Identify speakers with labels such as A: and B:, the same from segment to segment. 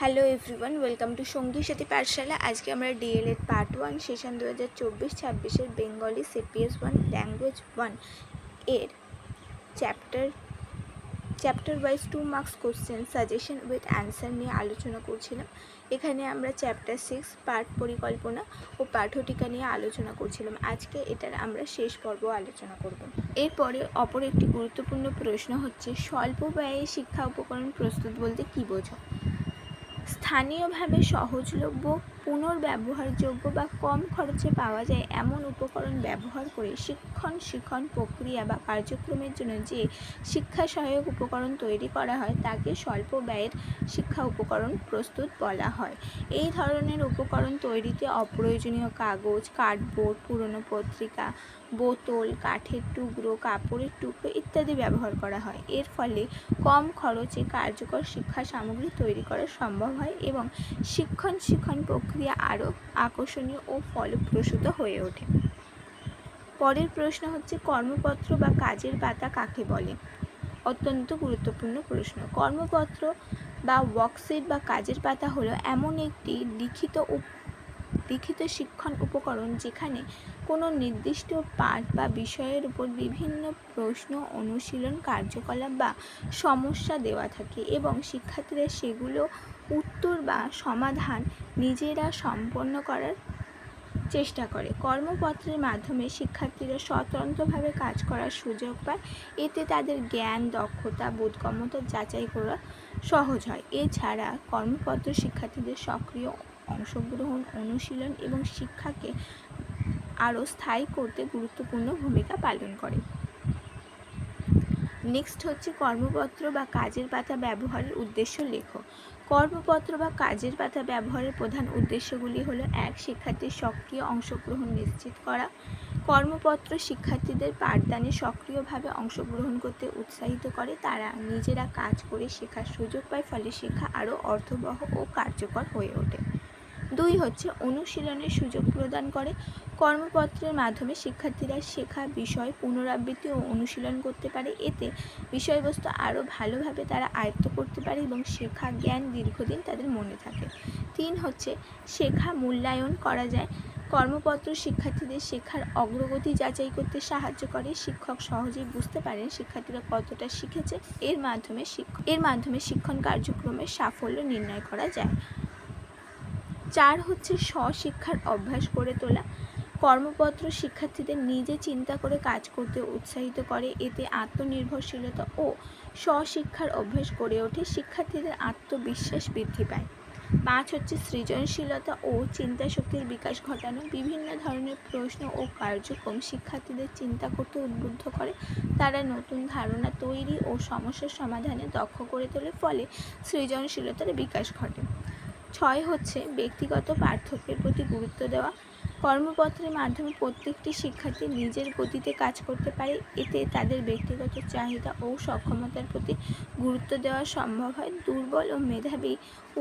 A: Hello everyone, welcome to সঙ্গী সাথী পাঠশালা। আজকে আমরা DElEd part 1 session 2024-26 Bengali CPS 1 language 1 এর chapter wise 2 marks question suggestion with answer নিয়ে আলোচনা করছিলাম। এখানে আমরা চ্যাপ্টার 6 পাঠ পরিকল্পনা ও পাঠটিকা নিয়ে আলোচনা করছিলাম। আজকে এটার আমরা শেষ পর্ব আলোচনা করব। এরপরে অপর একটি গুরুত্বপূর্ণ প্রশ্ন হচ্ছে, স্বল্প ব্যয়ে শিক্ষা উপকরণ প্রস্তুত বলতে কী বোঝো? স্থানীয়ভাবে সহজলভ্য, পুনর্ব্যবহারযোগ্য বা কম খরচে পাওয়া যায় এমন উপকরণ ব্যবহার করে শিক্ষণ প্রক্রিয়া বা কার্যক্রমের জন্য যে শিক্ষা সহায়ক উপকরণ তৈরি করা হয় তাকে স্বল্প ব্যয়ের শিক্ষা উপকরণ প্রস্তুত বলা হয়। এই ধরনের উপকরণ তৈরিতে অপ্রয়োজনীয় কাগজ, কার্ডবোর্ড, পুরনো পত্রিকা, বোতল, কাঠের টুকরো, কাপড়ের টুকরো ইত্যাদি ব্যবহার করা হয়। এর ফলে কম খরচে কার্যকর শিক্ষা সামগ্রী তৈরি করা সম্ভব হয় এবং শিক্ষণ প্রক্রিয়া আরও আকর্ষণীয় ও ফলপ্রসূ হয়ে ওঠে। পরের প্রশ্ন হচ্ছে, কর্মপত্র বা কাজের পাতা কাকে বলে? অত্যন্ত গুরুত্বপূর্ণ প্রশ্ন। কর্মপত্র বা ওয়ার্কশিট বা কাজের পাতা হলো এমন একটি লিখিত শিক্ষণ উপকরণ যেখানে কোনো নির্দিষ্ট পাঠ বা বিষয়ের উপর বিভিন্ন প্রশ্ন, অনুশীলন, কার্যকলাপ বা সমস্যা দেওয়া থাকে এবং শিক্ষার্থীরা সেগুলো উত্তর বা সমাধান নিজেরা সম্পন্ন করার চেষ্টা করে। কর্মপত্রের মাধ্যমে শিক্ষার্থীরা স্বতন্ত্রভাবে কাজ করার সুযোগ পায়। এতে তাদের জ্ঞান, দক্ষতা, বোধগম্যতা যাচাই করা সহজ হয়। এছাড়া কর্মপত্র শিক্ষার্থীদের সক্রিয় অংশগ্রহণ, অনুশীলন এবং শিক্ষাকে আরও স্থায়ী করতে গুরুত্বপূর্ণ ভূমিকা পালন করে। নেক্সট হচ্ছে, কর্মপত্র বা কাজের পাতা ব্যবহারের উদ্দেশ্য লেখো। কর্মপত্র বা কাজের পাতা ব্যবহারের প্রধান উদ্দেশ্যগুলি হলো: 1. শিক্ষার্থীর সক্রিয় অংশগ্রহণ নিশ্চিত করা। কর্মপত্র শিক্ষার্থীদের পাঠদানে সক্রিয়ভাবে অংশগ্রহণ করতে উৎসাহিত করে। তারা নিজেরা কাজ করে শেখার সুযোগ পায়, ফলে শেখা আরও অর্থবহ ও কার্যকর হয়ে ওঠে। 2 হচ্ছে, অনুশীলনের সুযোগ প্রদান করে। কর্মপত্রের মাধ্যমে শিক্ষার্থীরা শেখা বিষয় পুনরাবৃত্তি ও অনুশীলন করতে পারে। এতে বিষয়বস্তু আরও ভালোভাবে তারা আয়ত্ত করতে পারে এবং শেখা জ্ঞান দীর্ঘদিন তাদের মনে থাকে। 3 হচ্ছে, শেখা মূল্যায়ন করা যায়। কর্মপত্র শিক্ষার্থীদের শেখার অগ্রগতি যাচাই করতে সাহায্য করে। শিক্ষক সহজেই বুঝতে পারেন শিক্ষার্থীরা কতটা শিখেছে। এর মাধ্যমে শিক্ষণ কার্যক্রমের সাফল্য নির্ণয় করা যায়। 4 হচ্ছে, স্বশিক্ষার অভ্যাস গড়ে তোলা। কর্মপত্র শিক্ষার্থীদের নিজে চিন্তা করে কাজ করতে উৎসাহিত করে। এতে আত্মনির্ভরশীলতা ও স্বশিক্ষার অভ্যাস গড়ে ওঠে। শিক্ষার্থীদের আত্মবিশ্বাস বৃদ্ধি পায়। 5 হচ্ছে, সৃজনশীলতা ও চিন্তাশক্তির বিকাশ ঘটানো। বিভিন্ন ধরনের প্রশ্ন ও কার্যক্রম শিক্ষার্থীদের চিন্তা করতে উদ্বুদ্ধ করে। তারা নতুন ধারণা তৈরি ও সমস্যার সমাধানে দক্ষ করে তোলে, ফলে সৃজনশীলতার বিকাশ ঘটে। 6 হচ্ছে, ব্যক্তিগত পার্থক্যের প্রতি গুরুত্ব দেওয়া। কর্মপত্রের মাধ্যমে প্রত্যেকটি শিক্ষার্থী নিজের গতিতে কাজ করতে পারে। এতে তাদের ব্যক্তিগত চাহিদা ও সক্ষমতার প্রতি গুরুত্ব দেওয়া সম্ভব হয়। দুর্বল ও মেধাবী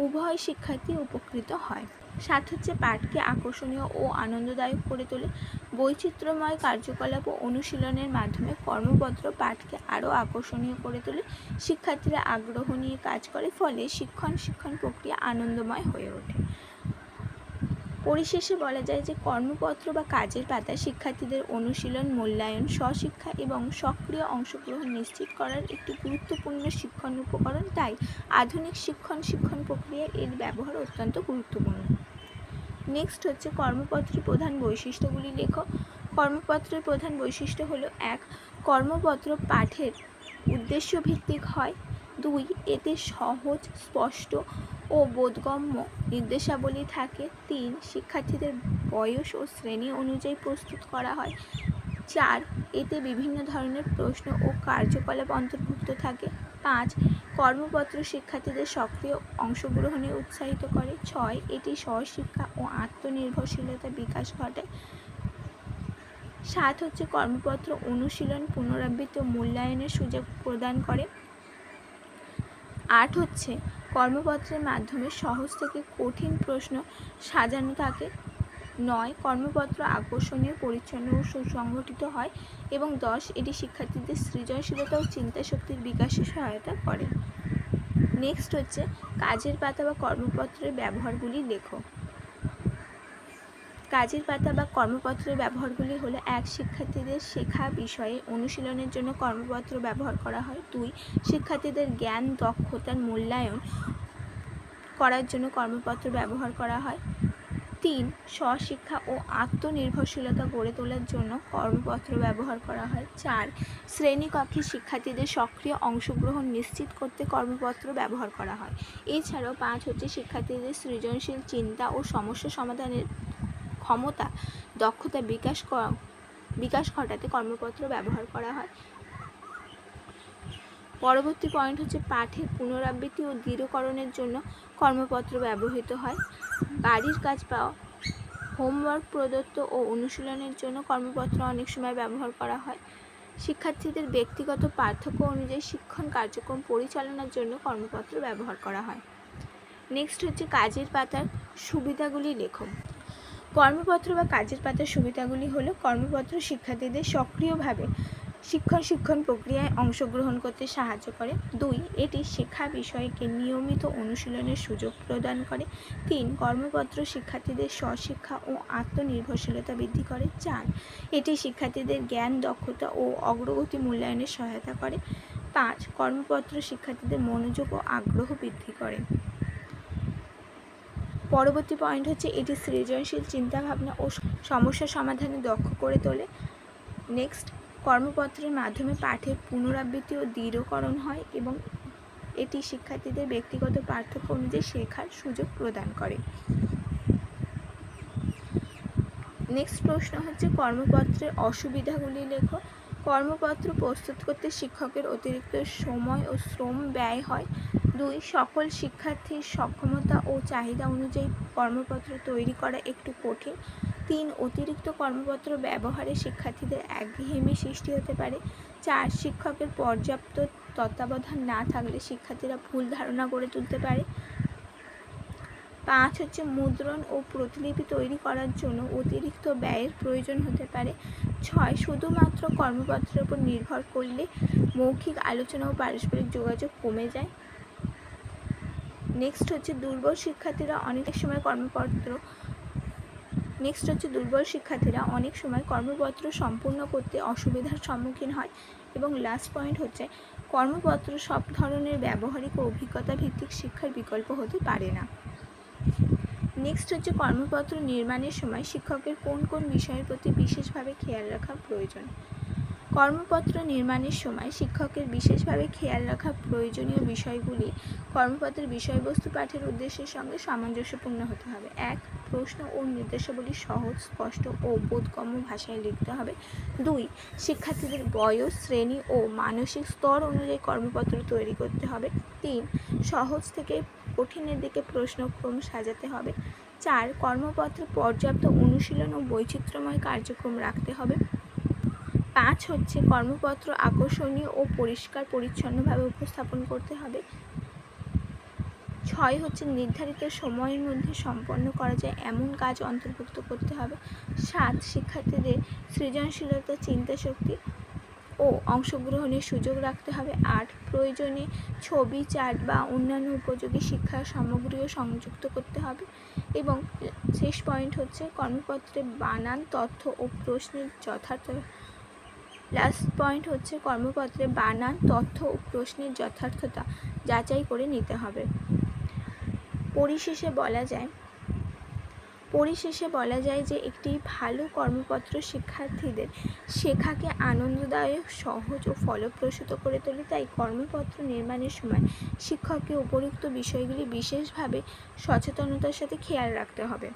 A: উভয় শিক্ষার্থী উপকৃত হয়। 7 হচ্ছে, পাঠকে আকর্ষণীয় ও আনন্দদায়ক করে তোলে। বৈচিত্র্যময় কার্যকলাপ ও অনুশীলনের মাধ্যমে কর্মপত্র পাঠকে আরও আকর্ষণীয় করে তোলে। শিক্ষার্থীরা আগ্রহ নিয়ে কাজ করে, ফলে শিক্ষণ প্রক্রিয়া আনন্দময় হয়ে ওঠে। পরিশেষে বলা যায় যে কর্মপত্র বা কাজের পাতা শিক্ষার্থীদের অনুশীলন, মূল্যায়ন, স্বশিক্ষা এবং সক্রিয় অংশগ্রহণ নিশ্চিত করার একটি গুরুত্বপূর্ণ শিক্ষণ উপকরণ। তাই আধুনিক শিক্ষণ প্রক্রিয়ায় এর ব্যবহার অত্যন্ত গুরুত্বপূর্ণ। নেক্সট হচ্ছে, কর্মপত্রের প্রধান বৈশিষ্ট্যগুলি লেখো। কর্মপত্রের প্রধান বৈশিষ্ট্য হলো: 1. কর্মপত্র পাঠের উদ্দেশ্যভিত্তিক হয়। 2. এতে সহজ, স্পষ্ট ও বোধগম্য নির্দেশাবলী থাকে। 3. শিক্ষার্থীদের বয়স ও শ্রেণী অনুযায়ী প্রস্তুত করা হয়। 4. এতে বিভিন্ন ধরনের প্রশ্ন ও কার্যকলাপ অন্তর্ভুক্ত থাকে। 5. কর্মপত্র শিক্ষার্থীদের সক্রিয় অংশগ্রহণে উৎসাহিত করে। 6. এটি স্বশিক্ষা ও আত্মনির্ভরশীলতা বিকাশ ঘটায়। 7 হচ্ছে, কর্মপত্র অনুশীলন, পুনরাবৃত্তি ও মূল্যায়নের সুযোগ প্রদান করে। 8 হচ্ছে, কর্মপত্রের মাধ্যমে সহজ থেকে কঠিন প্রশ্ন সাজানো থাকে। 9. কর্মপত্র আকর্ষণীয়, পরিচ্ছন্ন ও সুসংগঠিত হয়। এবং 10. এটি শিক্ষার্থীদের সৃজনশীলতা ও চিন্তাশক্তির বিকাশে সহায়তা করে। নেক্সট হচ্ছে কাজের পাতা বা কর্মপত্রের ব্যবহারগুলি লেখো। কাজের পাতা বা কর্মপত্রের ব্যবহারগুলি হলো: 1. শিক্ষার্থীদের শেখা বিষয়ে অনুশীলনের জন্য কর্মপত্র ব্যবহার করা হয়। 2. শিক্ষার্থীদের জ্ঞান দক্ষতার মূল্যায়ন করার জন্য কর্মপত্র ব্যবহার করা হয়। 3. স্বশিক্ষা ও আত্মনির্ভরশীলতা গড়ে তোলার জন্য কর্মপত্র ব্যবহার করা হয়। 4. শ্রেণীকক্ষে শিক্ষার্থীদের সক্রিয় অংশগ্রহণ নিশ্চিত করতে কর্মপত্র ব্যবহার করা হয়। এছাড়াও 5 হচ্ছে শিক্ষার্থীদের সৃজনশীল চিন্তা ও সমস্যা সমাধানের ক্ষমতা দক্ষতা বিকাশ ঘটাতে কর্মপত্র ব্যবহার করা হয়। পরবর্তী পয়েন্ট হচ্ছে পাঠের পুনরাবৃত্তি ও দৃঢ়করণের জন্য কর্মপত্র ব্যবহৃত হয়। বাড়ির কাজ বা হোমওয়ার্ক প্রদত্ত ও অনুশীলনের জন্য কর্মপত্র অনেক সময় ব্যবহার করা হয়। শিক্ষার্থীদের ব্যক্তিগত পার্থক্য অনুযায়ী শিক্ষণ কার্যক্রম পরিচালনার জন্য কর্মপত্র ব্যবহার করা হয়। নেক্সট হচ্ছে কাজের পাতার সুবিধাগুলি লেখো। কর্মপত্র বা কাজের পাতার সুবিধাগুলি হলো: কর্মপত্র শিক্ষার্থীদের সক্রিয়ভাবে শিক্ষণ প্রক্রিয়ায় অংশগ্রহণ করতে সাহায্য করে। 2. এটি শেখা বিষয়কে নিয়মিত অনুশীলনের সুযোগ প্রদান করে। 3. কর্মপত্র শিক্ষার্থীদের স্বশিক্ষা ও আত্মনির্ভরশীলতা বৃদ্ধি করে। 4. এটি শিক্ষার্থীদের জ্ঞান দক্ষতা ও অগ্রগতি মূল্যায়নে সহায়তা করে। 5. কর্মপত্র শিক্ষার্থীদের মনোযোগ ও আগ্রহ বৃদ্ধি করে। পরবর্তী পয়েন্ট হচ্ছে এটি সৃজনশীল চিন্তাভাবনা ও সমস্যা সমাধানে দক্ষ করে তোলে। নেক্সট, কর্মপত্রের মাধ্যমে পাঠের পুনরাবৃত্তি ও দৃঢ়করণ হয় এবং এটি শিক্ষার্থীদের ব্যক্তিগত পার্থক্য অনুযায়ী শেখার সুযোগ প্রদান করে। নেক্সট প্রশ্ন হচ্ছে কর্মপত্রের অসুবিধাগুলি লেখো। কর্মপত্র প্রস্তুত করতে শিক্ষকের অতিরিক্ত সময় ও শ্রম ব্যয় হয়। 2. সকল শিক্ষার্থীর সক্ষমতা ও চাহিদা অনুযায়ী কর্মপত্র তৈরি করা একটু কঠিন। 3. অতিরিক্ত কর্মপত্র ব্যবহারে শিক্ষার্থীদের একঘেয়েমি সৃষ্টি হতে পারে। 4. শিক্ষকের পর্যাপ্ত তত্ত্বাবধান না থাকলে শিক্ষার্থীরা ভুল ধারণা গড়ে তুলতে পারে। 5 হচ্ছে মুদ্রণ ও প্রতিলিপি তৈরি করার জন্য অতিরিক্ত ব্যয়ের প্রয়োজন হতে পারে। 6. শুধুমাত্র কর্মপত্রের উপর নির্ভর করলে মৌখিক আলোচনা ও পারস্পরিক যোগাযোগ কমে যায়। নেক্সট হচ্ছে দুর্বল শিক্ষার্থীরা অনেক সময় কর্মপত্র সম্পূর্ণ করতে অসুবিধার সম্মুখীন হয়। এবং লাস্ট পয়েন্ট হচ্ছে কর্মপত্র সব ধরনের ব্যবহারিক ও অভিজ্ঞতা ভিত্তিক শিক্ষার বিকল্প হতে পারে না। নেক্সট হচ্ছে কর্মপত্র নির্মাণের সময় শিক্ষকের কোন কোন বিষয়ের প্রতি বিশেষভাবে খেয়াল রাখা প্রয়োজন। কর্মপত্র নির্মাণের সময় শিক্ষকের বিশেষভাবে খেয়াল রাখা প্রয়োজনীয় বিষয়গুলি: কর্মপত্রের বিষয়বস্তু পাঠের উদ্দেশ্যের সঙ্গে সামঞ্জস্যপূর্ণ হতে হবে। 1. প্রশ্ন ও নির্দেশাবলী সহজ, স্পষ্ট ও বোধগম্য ভাষায় লিখতে হবে। 2. শিক্ষার্থীদের বয়স, শ্রেণী ও মানসিক স্তর অনুযায়ী কর্মপত্র তৈরি করতে হবে। 3. সহজ থেকে কঠিনের দিকে প্রশ্নক্রম সাজাতে হবে। 4. কর্মপত্রে পর্যাপ্ত অনুশীলন ও বৈচিত্র্যময় কার্যক্রম রাখতে হবে। 5 হচ্ছে কর্মপত্র আকর্ষণীয় ও পরিষ্কার পরিচ্ছন্নভাবে উপস্থাপন করতে হবে। 6 হচ্ছে নির্ধারিত সময়ের মধ্যে সম্পন্ন করা যায় এমন কাজ অন্তর্ভুক্ত করতে হবে। 7. শিক্ষার্থীদের সৃজনশীলতা, চিন্তাশক্তি ও অংশগ্রহণের সুযোগ রাখতে হবে। 8. প্রয়োজনে ছবি, চার্ট বা অন্যান্য উপযোগী শিক্ষা সামগ্রীও সংযুক্ত করতে হবে। এবং শেষ পয়েন্ট হচ্ছে কর্মপত্রে বানান, তথ্য ও প্রশ্নের যথার্থতা যাচাই করে নিতে হবে। পরিশেষে বলা যায় যে একটি ভালো কর্মপত্র শিক্ষার্থীদের শেখাকে আনন্দদায়ক, সহজ ও ফলপ্রসূ করে তোলে। তাই কর্মপত্র নির্মাণের সময় শিক্ষককে উপরোক্ত বিষয়গুলি বিশেষভাবে সচেতনতার সাথে খেয়াল রাখতে হবে।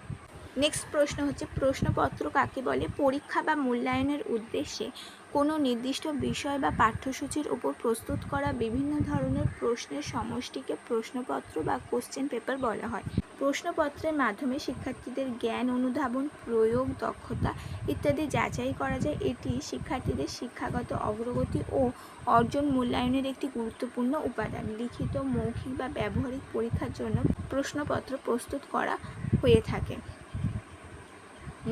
A: নেক্সট প্রশ্ন হচ্ছে প্রশ্নপত্র কাকে বলে। পরীক্ষা বা মূল্যায়নের উদ্দেশ্যে কোনো নির্দিষ্ট বিষয় বা পাঠ্যসূচির উপর প্রস্তুত করা বিভিন্ন ধরনের প্রশ্নের সমষ্টিকে প্রশ্নপত্র বা কোশ্চেন পেপার বলা হয়। প্রশ্নপত্রের মাধ্যমে শিক্ষার্থীদের জ্ঞান অনুধাবন, প্রয়োগ দক্ষতা ইত্যাদি যাচাই করা যায়। এটি শিক্ষার্থীদের শিক্ষাগত অগ্রগতি ও অর্জন মূল্যায়নের একটি গুরুত্বপূর্ণ উপাদান। লিখিত, মৌখিক বা ব্যবহারিক পরীক্ষার জন্য প্রশ্নপত্র প্রস্তুত করা হয়ে থাকে।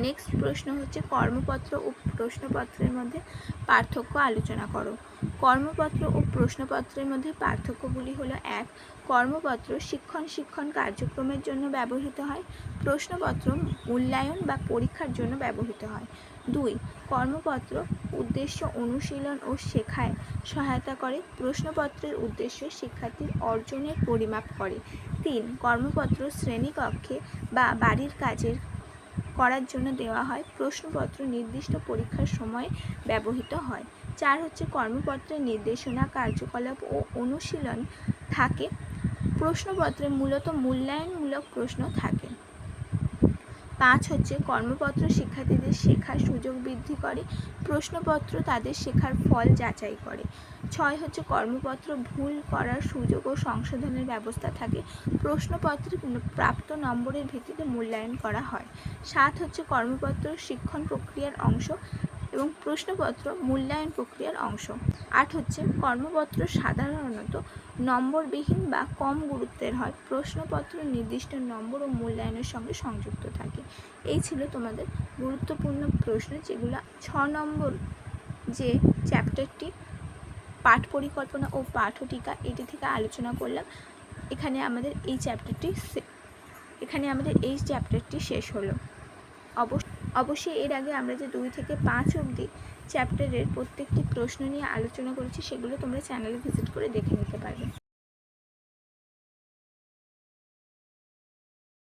A: নেক্সট প্রশ্ন হচ্ছে কর্মপত্র ও প্রশ্নপত্রের মধ্যে পার্থক্য আলোচনা করো। কর্মপত্র ও প্রশ্নপত্রের মধ্যে পার্থক্যগুলি হলো: ১. কর্মপত্র শিক্ষণ কার্যক্রমের জন্য ব্যবহৃত হয়। প্রশ্নপত্র মূল্যায়ন বা পরীক্ষার জন্য ব্যবহৃত হয়। ২. কর্মপত্র উদ্দেশ্য অনুশীলন ও শেখায় সহায়তা করে। প্রশ্নপত্রের উদ্দেশ্য শিক্ষার্থীর অর্জনের পরিমাপ করে। ৩. কর্মপত্র শ্রেণীকক্ষে বা বাড়ির কাজের করার জন্য দেওয়া হয়। প্রশ্নপত্র নির্দিষ্ট পরীক্ষার সময় ব্যবহৃত হয়। ৪ হচ্ছে কর্মপত্রের নির্দেশনা, কার্যকলাপ ও অনুশীলন থাকে। প্রশ্নপত্রে মূলত মূল্যায়নমূলক প্রশ্ন থাকে। ৫ হচ্ছে কর্মপত্র শিক্ষার্থীদের শেখার সুযোগ বৃদ্ধি করে। প্রশ্নপত্র তাদের শেখার ফল যাচাই করে। ৬ হচ্ছে কর্মপত্র ভুল করার সুযোগ ও সংশোধনের ব্যবস্থা থাকে। প্রশ্নপত্রে প্রাপ্ত নম্বরের ভিত্তিতে মূল্যায়ন করা হয়। ৭ হচ্ছে কর্মপত্র শিক্ষণ প্রক্রিয়ার অংশ এবং প্রশ্নপত্র মূল্যায়ন প্রক্রিয়ার অংশ। ৮ হচ্ছে কর্মপত্র সাধারণত নম্বরবিহীন বা কম গুরুত্বের হয়। প্রশ্নপত্র নির্দিষ্ট নম্বর ও মূল্যায়নের সঙ্গে সংযুক্ত থাকে। এই ছিল তোমাদের গুরুত্বপূর্ণ প্রশ্ন, যেগুলো ৬ নম্বর যে চ্যাপ্টারটি পাঠ পরিকল্পনা ও পাঠটিকা, এটি থেকে আলোচনা করলাম। এখানে আমাদের এই চ্যাপ্টারটি শেষ হলো। অবশ্যই এর আগে আমরা যে 2 থেকে 5 অবধি চ্যাপ্টারের প্রত্যেকটি প্রশ্ন নিয়ে আলোচনা করেছি, সেগুলো তোমরা চ্যানেলে ভিজিট করে দেখে নিতে পারবে।